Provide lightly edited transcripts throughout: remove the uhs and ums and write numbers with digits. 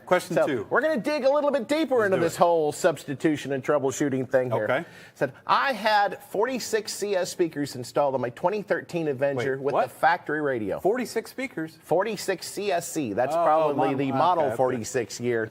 Question So two. we're going to dig a little bit deeper into this whole substitution and troubleshooting thing here. Okay. Said I had 46 CS speakers installed on my 2013 Avenger with what? the factory radio. 46 speakers. 46 CSC. That's probably the model okay. 46 year.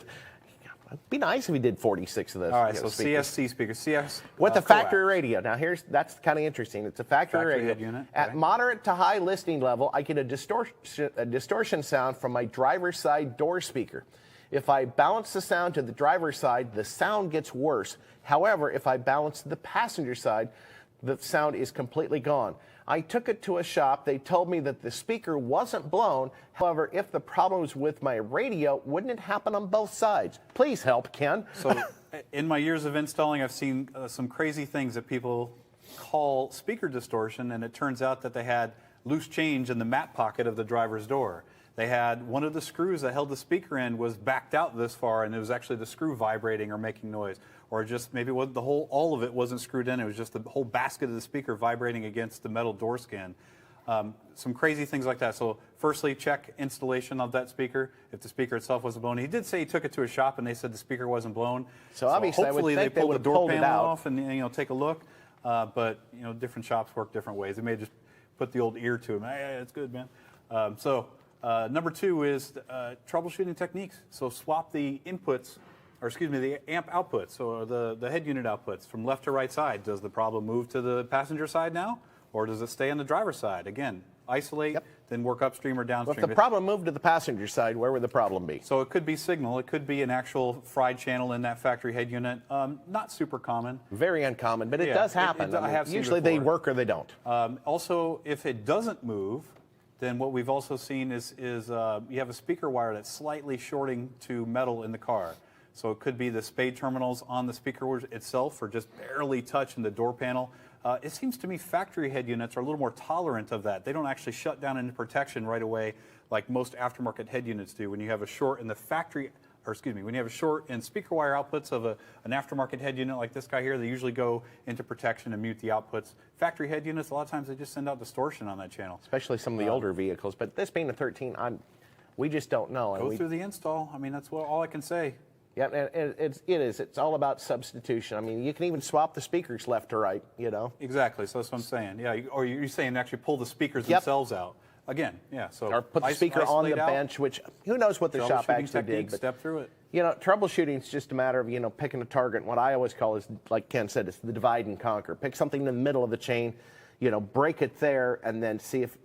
It'd be nice if we did 46 of those. All right, so speakers. CSC speakers. CS With the coax. factory radio. Now that's kind of interesting. It's a factory radio. Head unit, At right. moderate to high listening level, I get a distortion sound from my driver's side door speaker. If I balance the sound to the driver's side, the sound gets worse. However, if I balance to the passenger side, the sound is completely gone. I took it to a shop. They told me that the speaker wasn't blown. However, if the problem was with my radio, wouldn't it happen on both sides? Please help, Ken. So, in my years of installing, I've seen some crazy things that people call speaker distortion, and it turns out that they had loose change in the mat pocket of the driver's door. They had one of the screws that held the speaker in was backed out this far, and it was actually the screw vibrating or making noise, or just maybe the whole, all of it wasn't screwed in. It was just the whole basket of the speaker vibrating against the metal door skin. Some crazy things like that. So firstly, check installation of that speaker. If the speaker itself wasn't blown, he did say he took it to a shop and they said the speaker wasn't blown. So obviously, hopefully I would think they pulled the would've door pulled it panel out. off and take a look. But different shops work different ways. They may just put the old ear to him. Hey, it's good, man. Number two is troubleshooting techniques. So swap the inputs, or excuse me, the amp outputs, so the head unit outputs from left to right side. Does the problem move to the passenger side now, or does it stay on the driver's side? Again, isolate, then work upstream or Well, downstream. if the problem moved to the passenger side, where would the problem be? So it could be signal. It could be an actual fried channel in that factory head unit. Not super common. Very uncommon, but it Yeah, does happen. I have seen usually they before. work or they don't. Also, if it doesn't move, then what we've also seen is you have a speaker wire that's slightly shorting to metal in the car. So it could be the spade terminals on the speaker itself or just barely touching the door panel. It seems to me factory head units are a little more tolerant of that. They don't actually shut down into protection right away like most aftermarket head units do. When you have a short in the factory, or excuse me, when you have a short in speaker wire outputs of an aftermarket head unit like this guy here, they usually go into protection and mute the outputs. Factory head units, a lot of times they just send out distortion on that channel. Especially some of the older vehicles. But this being a 13, we just don't know. Go through the install. I mean, that's all I can say. Yeah, and it is. It's all about substitution. I mean, you can even swap the speakers left to right, Exactly. So that's what I'm saying. Yeah, or you're saying actually pull the speakers Yep. themselves out. Again, yeah. So Or put the speaker on the isolate out, bench, which who knows what the shop troubleshooting actually technique, did. But, step through it. troubleshooting is just a matter of, picking a target. And what I always call is, like Ken said, it's the divide and conquer. Pick something in the middle of the chain, break it there, and then see if,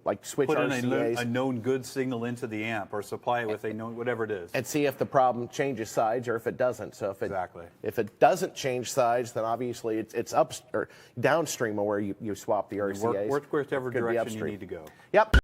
like switch Put in RCAs. a known good signal into the amp or supply it with a known, whatever it is. And see if the problem changes sides or if it doesn't. So Exactly. if it doesn't change sides, then obviously it's up or downstream of where you swap the RCAs. Work whichever Could be direction you upstream. need to go. Yep.